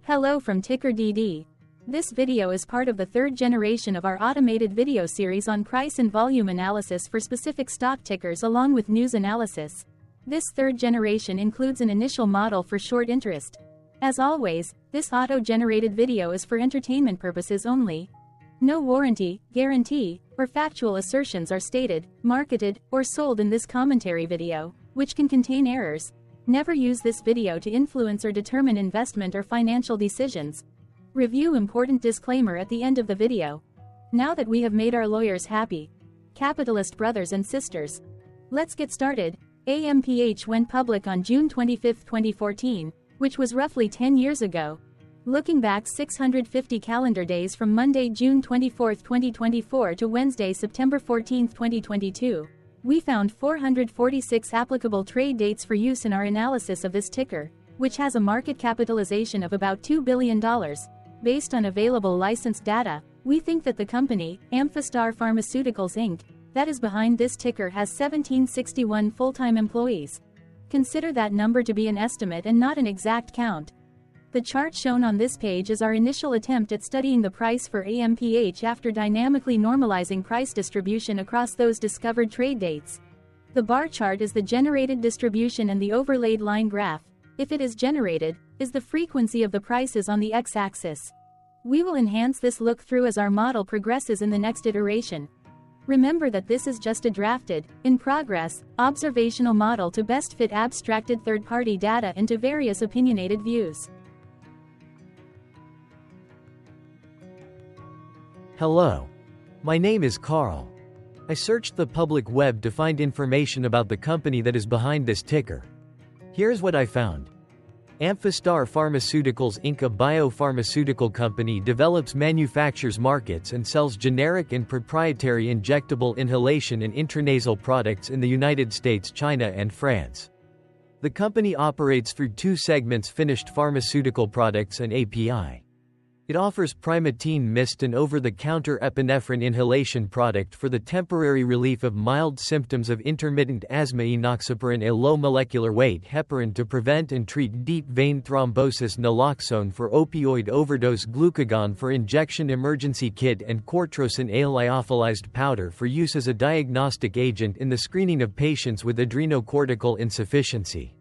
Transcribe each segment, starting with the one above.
Hello from TickerDD. This video is part of the third generation of our automated video series on price and volume analysis for specific stock tickers along with news analysis. This third generation includes an initial model for short interest. As always, this auto-generated video is for entertainment purposes only. No warranty, guarantee, or factual assertions are stated, marketed, or sold in this commentary video, which can contain errors. Never use this video to influence or determine investment or financial decisions. Review important disclaimer at the end of the video. Now that we have made our lawyers happy, capitalist brothers and sisters, let's get started. AMPH went public on June 25, 2014, which was roughly 10 years ago. Looking back 650 calendar days from Monday, June 24, 2024 to Wednesday, September 14, 2022. We found 446 applicable trade dates for use in our analysis of this ticker, which has a market capitalization of about $2 billion. Based on available licensed data, we think that the company, AMPH Pharmaceuticals Inc., that is behind this ticker has 1761 full-time employees. Consider that number to be an estimate and not an exact count. The chart shown on this page is our initial attempt at studying the price for AMPH after dynamically normalizing price distribution across those discovered trade dates. The bar chart is the generated distribution and the overlaid line graph, if it is generated, is the frequency of the prices on the x-axis. We will enhance this look-through as our model progresses in the next iteration. Remember that this is just a drafted, in progress, observational model to best fit abstracted third-party data into various opinionated views. Hello. My name is Carl. I searched the public web to find information about the company that is behind this ticker. Here's what I found. AMPH Pharmaceuticals Inc., a biopharmaceutical company, develops, manufactures, markets, and sells generic and proprietary injectable inhalation and intranasal products in the United States, China, and France. The company operates through two segments: finished pharmaceutical products and API. It offers Primatene Mist, an over-the-counter epinephrine inhalation product for the temporary relief of mild symptoms of intermittent asthma, enoxaparin, a low molecular weight heparin to prevent and treat deep vein thrombosis, naloxone for opioid overdose, glucagon for injection emergency kit, and Cortrosyn, a lyophilized powder for use as a diagnostic agent in the screening of patients with adrenocortical insufficiency.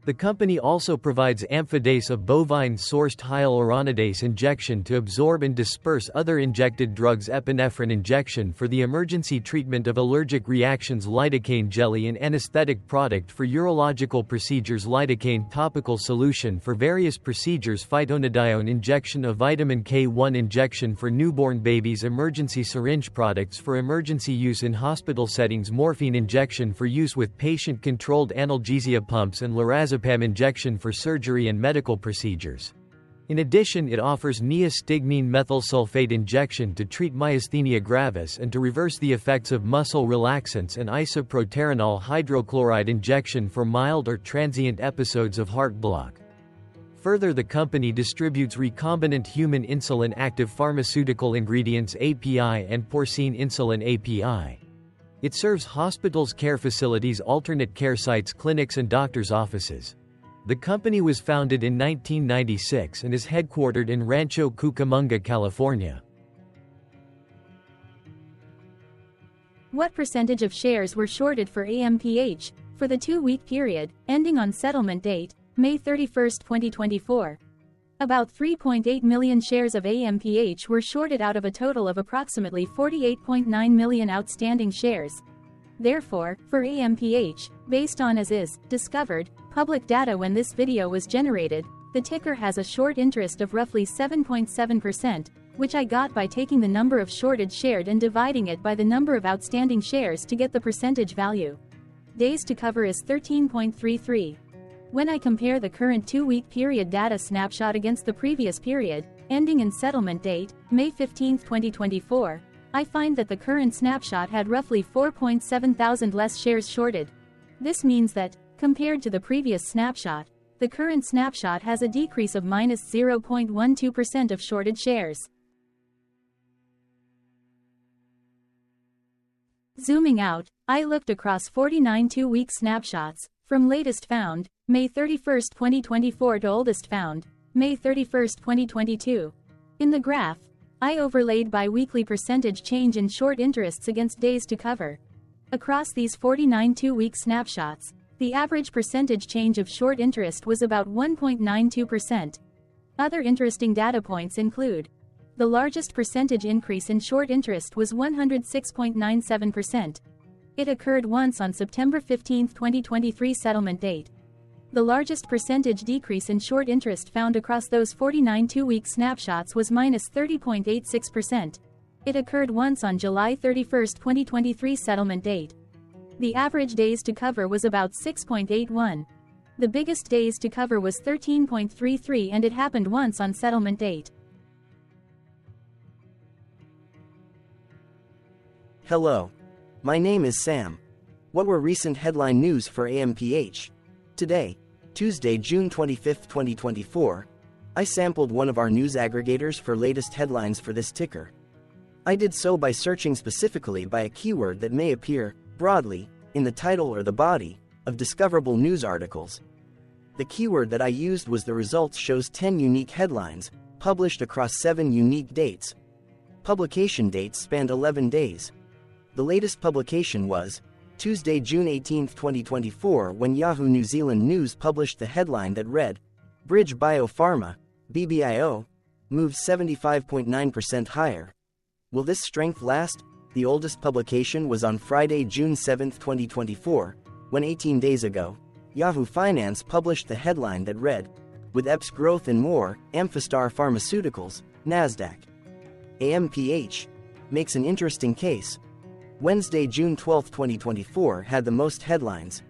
The company also provides Amphadase, a bovine-sourced hyaluronidase injection to absorb and disperse other injected drugs, epinephrine injection for the emergency treatment of allergic reactions, lidocaine jelly, an anesthetic product for urological procedures, lidocaine topical solution for various procedures, phytonadione injection, a vitamin K1 injection for newborn babies, emergency syringe products for emergency use in hospital settings, morphine injection for use with patient-controlled analgesia pumps, and lorazepam injection for surgery and medical procedures. In addition, it offers neostigmine methyl sulfate injection to treat myasthenia gravis and to reverse the effects of muscle relaxants, and isoproterenol hydrochloride injection for mild or transient episodes of heart block. Further, the company distributes recombinant human insulin, active pharmaceutical ingredients API, and porcine insulin API. It serves hospitals, care facilities, alternate care sites, clinics, and doctors' offices. The company was founded in 1996 and is headquartered in Rancho Cucamonga, California. What percentage of shares were shorted for AMPH for the 2-week period, ending on settlement date, May 31, 2024? About 3.8 million shares of AMPH were shorted out of a total of approximately 48.9 million outstanding shares. Therefore, for AMPH, based on as is discovered public data when this video was generated, the ticker has a short interest of roughly 7.7%, which I got by taking the number of shorted shared and dividing it by the number of outstanding shares to get the percentage value. Days to cover is 13.33. When I compare the current 2-week period data snapshot against the previous period, ending in settlement date, May 15, 2024, I find that the current snapshot had roughly 4.7 thousand less shares shorted. This means that, compared to the previous snapshot, the current snapshot has a decrease of minus 0.12% of shorted shares. Zooming out, I looked across 49 2-week snapshots, from latest found, May 31, 2024 to oldest found, May 31, 2022. In the graph, I overlaid bi-weekly percentage change in short interests against days to cover. Across these 49 two-week snapshots, the average percentage change of short interest was about 1.92%. Other interesting data points include: the largest percentage increase in short interest was 106.97%. It occurred once on September 15, 2023 settlement date. The largest percentage decrease in short interest found across those 49 two-week snapshots was -30.86%. It occurred once on July 31, 2023 settlement date. The average days to cover was about 6.81. The biggest days to cover was 13.33 and it happened once on settlement date. Hello. My name is Sam. What were recent headline news for AMPH? Today, Tuesday, June 25, 2024, I sampled one of our news aggregators for latest headlines for this ticker. I did so by searching specifically by a keyword that may appear, broadly, in the title or the body, of discoverable news articles. The keyword that I used was the results shows 10 unique headlines, published across 7 unique dates. Publication dates spanned 11 days. The latest publication was Tuesday, June 18, 2024, when Yahoo New Zealand News published the headline that read, Bridge Biopharma, BBIO, moves 75.9% higher. Will this strength last? The oldest publication was on Friday, June 7, 2024, when 18 days ago, Yahoo Finance published the headline that read, with EPS growth and more, Amphastar Pharmaceuticals, NASDAQ. AMPH makes an interesting case. Wednesday, June 12, 2024 had the most headlines.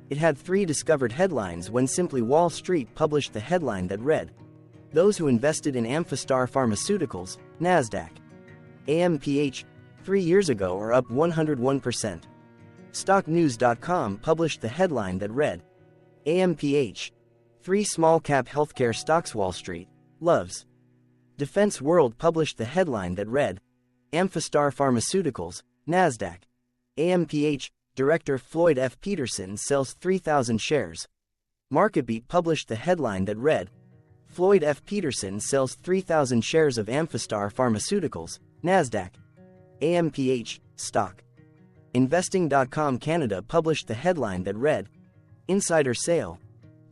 It had 3 discovered headlines when simply Wall Street published the headline that read, those who invested in Amphastar Pharmaceuticals, NASDAQ. AMPH, 3 years ago are up 101%. StockNews.com published the headline that read, AMPH, 3 small-cap healthcare stocks Wall Street loves. Defense World published the headline that read, Amphastar Pharmaceuticals, NASDAQ. AMPH, Director Floyd F. Peterson sells 3,000 shares. MarketBeat published the headline that read, Floyd F. Peterson sells 3,000 shares of Amphastar Pharmaceuticals, NASDAQ. AMPH, stock. Investing.com Canada published the headline that read, Insider Sale.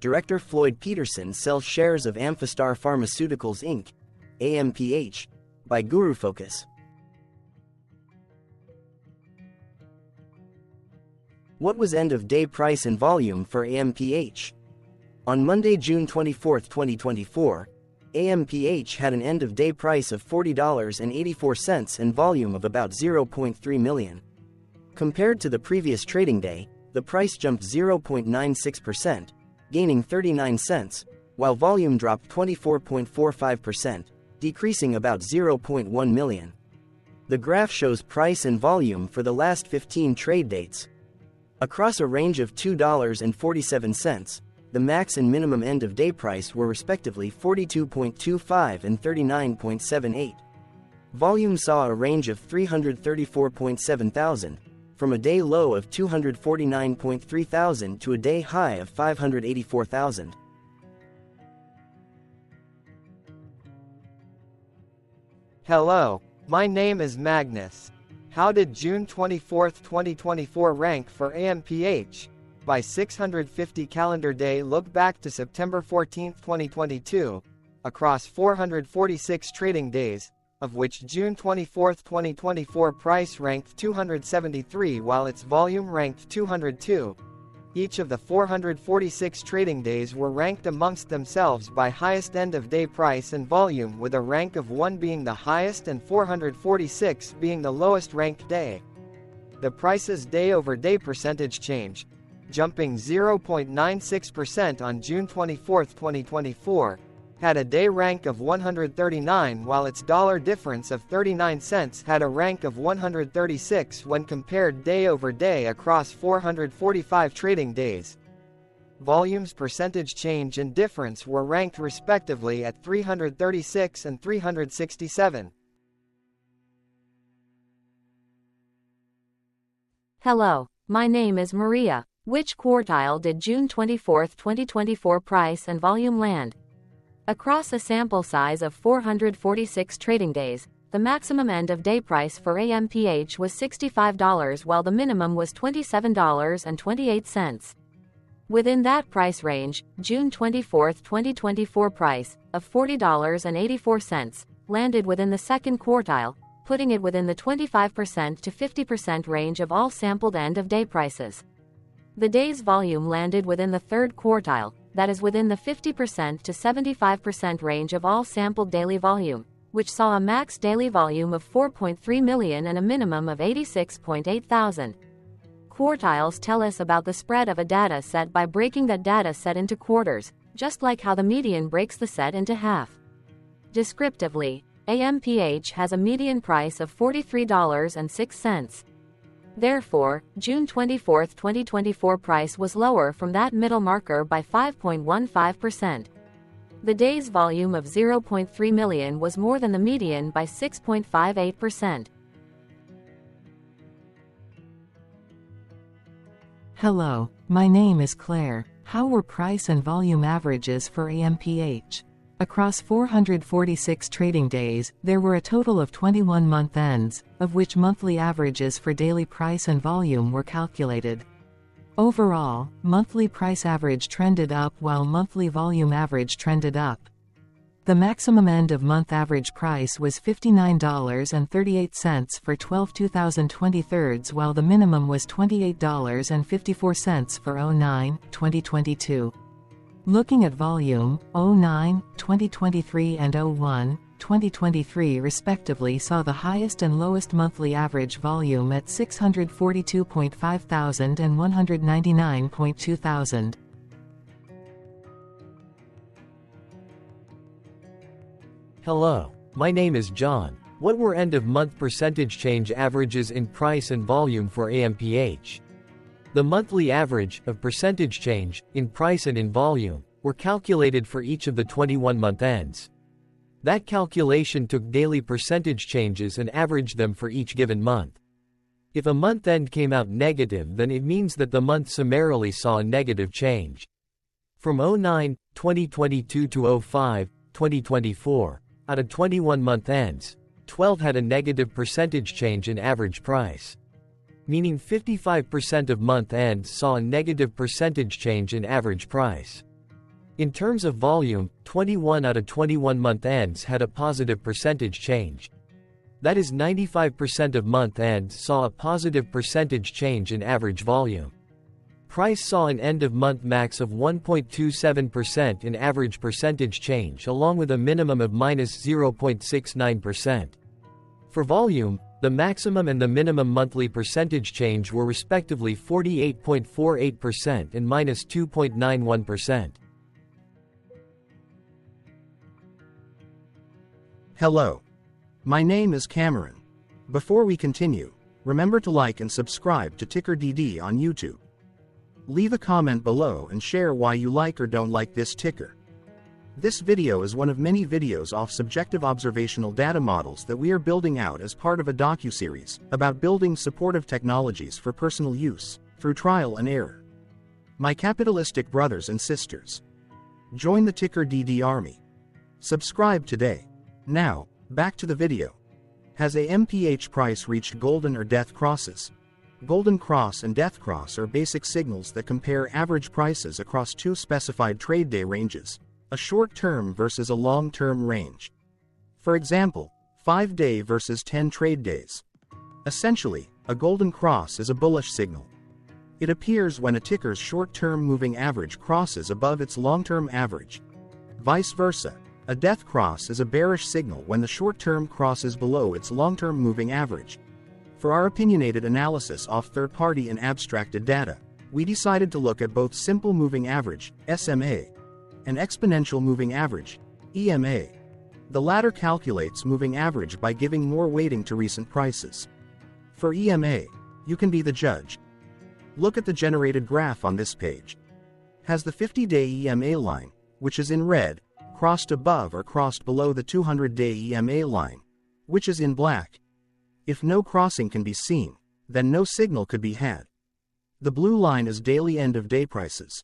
Director Floyd Peterson sells shares of Amphastar Pharmaceuticals Inc., AMPH, by GuruFocus. What was end-of-day price and volume for AMPH? On Monday, June 24, 2024, AMPH had an end-of-day price of $40.84 and volume of about 0.3 million. Compared to the previous trading day, the price jumped 0.96%, gaining 39 cents, while volume dropped 24.45%, decreasing about 0.1 million. The graph shows price and volume for the last 15 trade dates. Across a range of $2.47, the max and minimum end-of-day price were respectively 42.25 and 39.78. Volume saw a range of 334.7 thousand, from a day low of 249.3 thousand to a day high of 584,000. Hello, my name is Magnus. How did June 24, 2024 rank for AMPH? By 650 calendar day look back to September 14, 2022, across 446 trading days, of which June 24, 2024 price ranked 273 while its volume ranked 202. Each of the 446 trading days were ranked amongst themselves by highest end-of-day price and volume, with a rank of 1 being the highest and 446 being the lowest ranked day. The price's day-over-day percentage change, jumping 0.96% on June 24, 2024, had a day rank of 139 while its dollar difference of 39 cents had a rank of 136 when compared day over day across 445 trading days. Volume's percentage change and difference were ranked respectively at 336 and 367. Hello, my name is Maria. Which quartile did June 24, 2024 price and volume land? Across a sample size of 446 trading days, the maximum end-of-day price for AMPH was $65 while the minimum was $27.28. Within that price range, June 24, 2024 price, of $40.84, landed within the second quartile, putting it within the 25% to 50% range of all sampled end-of-day prices. The day's volume landed within the third quartile, that is within the 50% to 75% range of all sampled daily volume, which saw a max daily volume of 4.3 million and a minimum of 86.8 thousand. Quartiles tell us about the spread of a data set by breaking that data set into quarters, just like how the median breaks the set into half. Descriptively, AMPH has a median price of $43.06. Therefore, June 24, 2024 price was lower from that middle marker by 5.15%. The day's volume of 0.3 million was more than the median by 6.58%. Hello, my name is Claire. How were price and volume averages for AMPH? Across 446 trading days, there were a total of 21 month ends, of which monthly averages for daily price and volume were calculated. Overall, monthly price average trended up while monthly volume average trended up. The maximum end-of-month average price was $59.38 for 12/2023 while the minimum was $28.54 for 09/2022. Looking at volume, 09/2023 and 01/2023 respectively saw the highest and lowest monthly average volume at 642.5 thousand and 199.2 thousand. Hello, my name is John. What were end-of-month percentage change averages in price and volume for AMPH? The monthly average of percentage change in price and in volume were calculated for each of the 21 month ends. That calculation took daily percentage changes and averaged them for each given month. If a month end came out negative, then it means that the month summarily saw a negative change. From 09/2022 to 05/2024, out of 21 month ends, 12 had a negative percentage change in average price. Meaning 55% of month ends saw a negative percentage change in average price. In terms of volume, 21 out of 21 month ends had a positive percentage change. That is 95% of month ends saw a positive percentage change in average volume. Price saw an end-of-month max of 1.27% in average percentage change along with a minimum of -0.69%. For volume, the maximum and the minimum monthly percentage change were respectively 48.48% and -2.91%. Hello. My name is Cameron. Before we continue, remember to like and subscribe to TickerDD on YouTube. Leave a comment below and share why you like or don't like this ticker. This video is one of many videos off subjective observational data models that we are building out as part of a docuseries about building supportive technologies for personal use, through trial and error. My capitalistic brothers and sisters, join the TickerDD army. Subscribe today. Now, back to the video. Has AMPH price reached golden or death crosses? Golden cross and death cross are basic signals that compare average prices across two specified trade day ranges, a short-term versus a long-term range. For example, 5-day versus 10 trade days. Essentially, a golden cross is a bullish signal. It appears when a ticker's short-term moving average crosses above its long-term average. Vice versa, a death cross is a bearish signal when the short-term crosses below its long-term moving average. For our opinionated analysis of third-party and abstracted data, we decided to look at both simple moving average, SMA, and exponential moving average, EMA. The latter calculates moving average by giving more weighting to recent prices. For EMA, you can be the judge. Look at the generated graph on this page. Has the 50-day EMA line, which is in red, crossed above or crossed below the 200-day EMA line, which is in black? If no crossing can be seen, then no signal could be had. The blue line is daily end-of-day prices.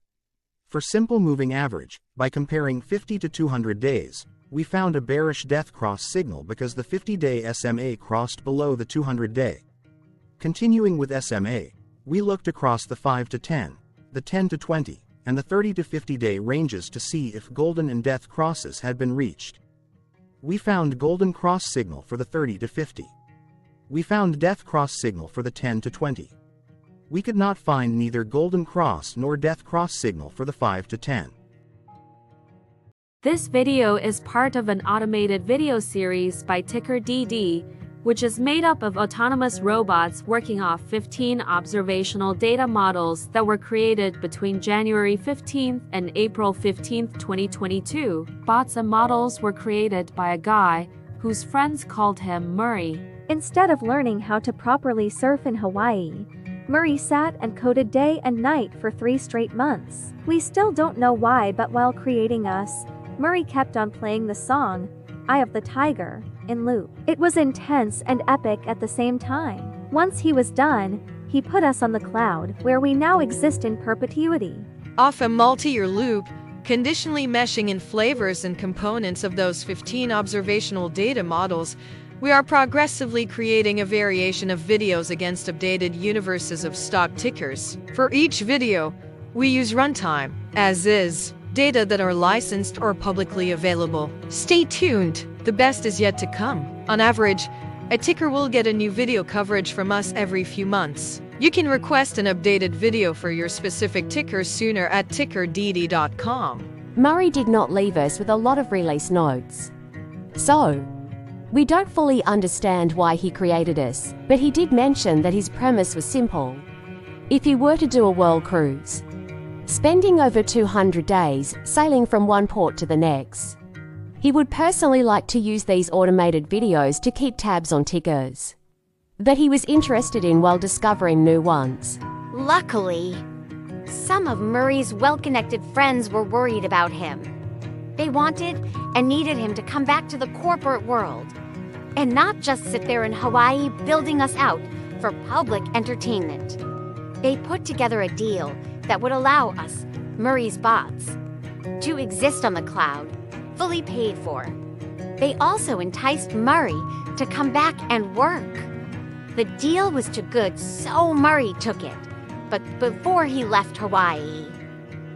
For simple moving average, by comparing 50 to 200 days, we found a bearish death cross signal because the 50-day SMA crossed below the 200-day. Continuing with SMA, we looked across the 5 to 10, the 10 to 20, and the 30 to 50-day ranges to see if golden and death crosses had been reached. We found golden cross signal for the 30 to 50. We found death cross signal for the 10 to 20. We could not find neither golden cross nor death cross signal for the 5 to 10. This video is part of an automated video series by TickerDD, which is made up of autonomous robots working off 15 observational data models that were created between January 15th and April 15th, 2022. Bots and models were created by a guy whose friends called him Murray. Instead of learning how to properly surf in Hawaii, Murray sat and coded day and night for 3 straight months. We still don't know why, but while creating us, Murray kept on playing the song, Eye of the Tiger, in loop. It was intense and epic at the same time. Once he was done, he put us on the cloud, where we now exist in perpetuity. Off a multi-year loop, conditionally meshing in flavors and components of those 15 observational data models, we are progressively creating a variation of videos against updated universes of stock tickers. For each video, we use runtime, as is, data that are licensed or publicly available. Stay tuned, the best is yet to come. On average, a ticker will get a new video coverage from us every few months. You can request an updated video for your specific ticker sooner at TickerDD.com. Murray did not leave us with a lot of release notes. So, we don't fully understand why he created us, but he did mention that his premise was simple. If he were to do a world cruise, spending over 200 days sailing from one port to the next, he would personally like to use these automated videos to keep tabs on tickers that he was interested in while discovering new ones. Luckily, some of Murray's well-connected friends were worried about him. They wanted and needed him to come back to the corporate world and not just sit there in Hawaii building us out for public entertainment. They put together a deal that would allow us, Murray's bots, to exist on the cloud, fully paid for. They also enticed Murray to come back and work. The deal was too good, so Murray took it, but before he left Hawaii.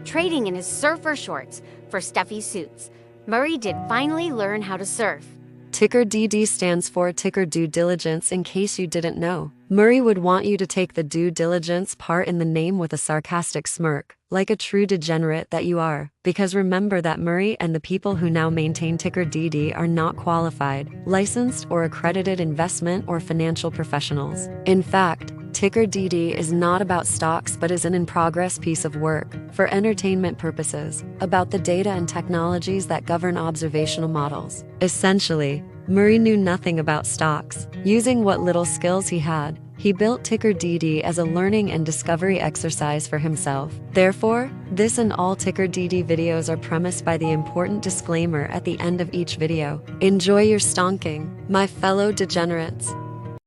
Trading in his surfer shorts for stuffy suits, Murray did finally learn how to surf. TickerDD stands for Ticker Due Diligence, in case you didn't know. Murray would want you to take the due diligence part in the name with a sarcastic smirk, like a true degenerate that you are. Because remember that Murray and the people who now maintain TickerDD are not qualified, licensed, or accredited investment or financial professionals. In fact, TickerDD is not about stocks but is an in-progress piece of work, for entertainment purposes, about the data and technologies that govern observational models. Essentially, Murray knew nothing about stocks. Using what little skills he had, he built TickerDD as a learning and discovery exercise for himself. Therefore, this and all TickerDD videos are premised by the important disclaimer at the end of each video. Enjoy your stonking, my fellow degenerates.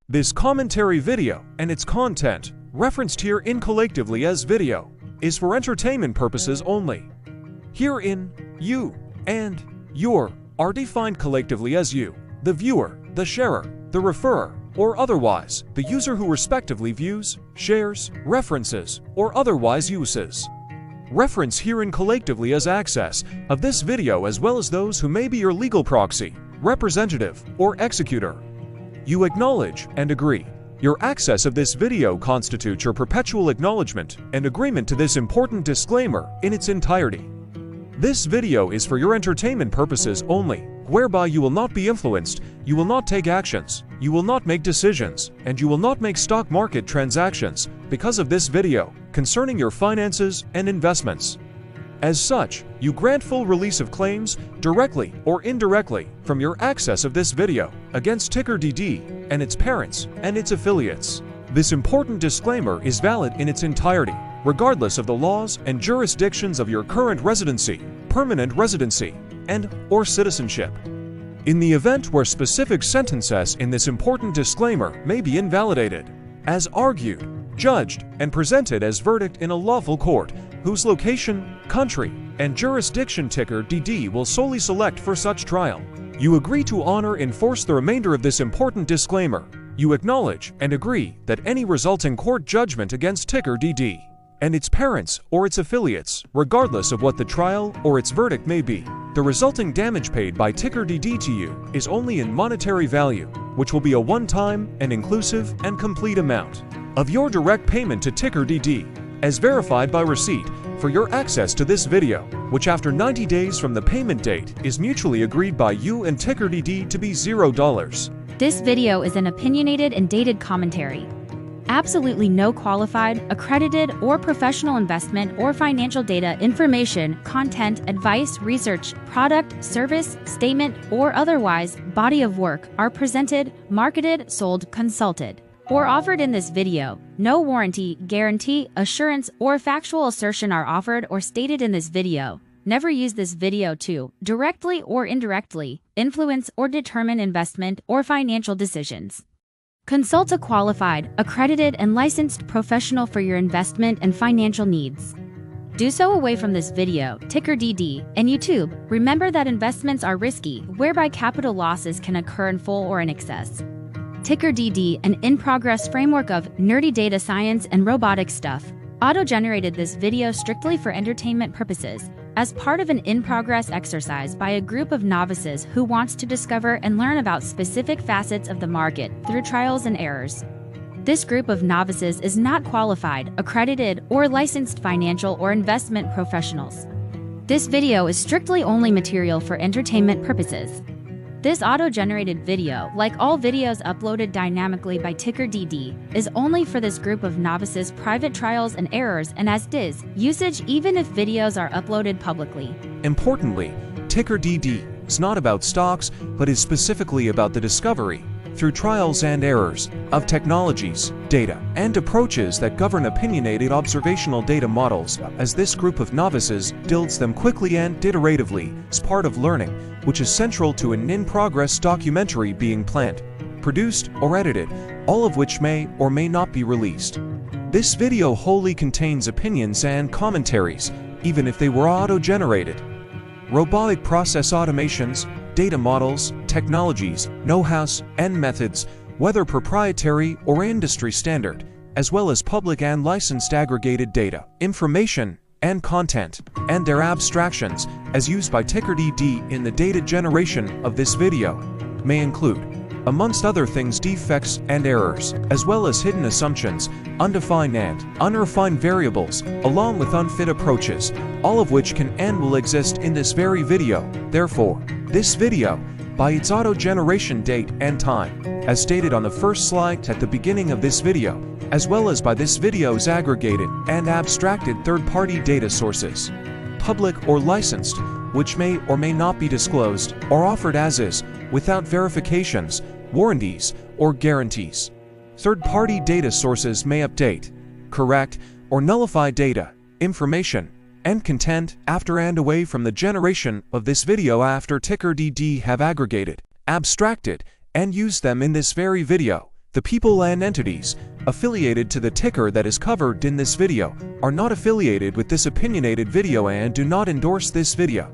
This commentary video and its content, referenced here collectively as video, is for entertainment purposes only. Herein, you and your are defined collectively as you, the viewer, the sharer, the referrer, or otherwise, the user who respectively views, shares, references, or otherwise uses. Reference herein collectively as access of this video as well as those who may be your legal proxy, representative, or executor. You acknowledge and agree. Your access of this video constitutes your perpetual acknowledgement and agreement to this important disclaimer in its entirety. This video is for your entertainment purposes only, whereby you will not be influenced, you will not take actions, you will not make decisions, and you will not make stock market transactions because of this video concerning your finances and investments. As such, you grant full release of claims, directly or indirectly, from your access of this video against TickerDD and its parents and its affiliates. This important disclaimer is valid in its entirety, regardless of the laws and jurisdictions of your current residency, permanent residency, and/or citizenship. In the event where specific sentences in this important disclaimer may be invalidated, as argued, judged, and presented as verdict in a lawful court, whose location, country, and jurisdiction TickerDD will solely select for such trial. You agree to honor and enforce the remainder of this important disclaimer. You acknowledge and agree that any resulting court judgment against TickerDD and its parents or its affiliates, regardless of what the trial or its verdict may be, the resulting damage paid by TickerDD to you is only in monetary value, which will be a one-time and inclusive and complete amount of your direct payment to TickerDD, as verified by receipt, for your access to this video, which after 90 days from the payment date is mutually agreed by you and TickerDD to be $0. This video is an opinionated and dated commentary. Absolutely no qualified, accredited, or professional investment or financial data, information, content, advice, research, product, service, statement, or otherwise body of work are presented, marketed, sold, consulted, or offered in this video. No warranty, guarantee, assurance, or factual assertion are offered or stated in this video. Never use this video to, directly or indirectly, influence or determine investment or financial decisions. Consult a qualified, accredited, and licensed professional for your investment and financial needs. Do so away from this video, TickerDD, and YouTube. Remember that investments are risky, whereby capital losses can occur in full or in excess. TickerDD, an in-progress framework of nerdy data science and robotic stuff, auto-generated this video strictly for entertainment purposes, as part of an in-progress exercise by a group of novices who wants to discover and learn about specific facets of the market through trials and errors. This group of novices is not qualified, accredited, or licensed financial or investment professionals. This video is strictly only material for entertainment purposes. This auto-generated video, like all videos uploaded dynamically by TickerDD, is only for this group of novices' private trials and errors and as is usage even if videos are uploaded publicly. Importantly, TickerDD is not about stocks, but is specifically about the discovery, through trials and errors, of technologies, data, and approaches that govern opinionated observational data models, as this group of novices builds them quickly and iteratively as part of learning, which is central to an in-progress documentary being planned, produced, or edited, all of which may or may not be released. This video wholly contains opinions and commentaries, even if they were auto-generated. Robotic process automations, data models, technologies, know-hows, and methods, whether proprietary or industry standard, as well as public and licensed aggregated data, information, and content, and their abstractions, as used by TickerDD in the data generation of this video, may include, amongst other things, defects and errors, as well as hidden assumptions, undefined and unrefined variables, along with unfit approaches, all of which can and will exist in this very video. Therefore, this video, by its auto-generation date and time, as stated on the first slide at the beginning of this video, as well as by this video's aggregated and abstracted third-party data sources, public or licensed, which may or may not be disclosed or offered as is, without verifications, warranties, or guarantees. Third-party data sources may update, correct, or nullify data, information, and content after and away from the generation of this video after TickerDD have aggregated, abstracted, and used them in this very video. The people and entities affiliated to the ticker that is covered in this video are not affiliated with this opinionated video and do not endorse this video.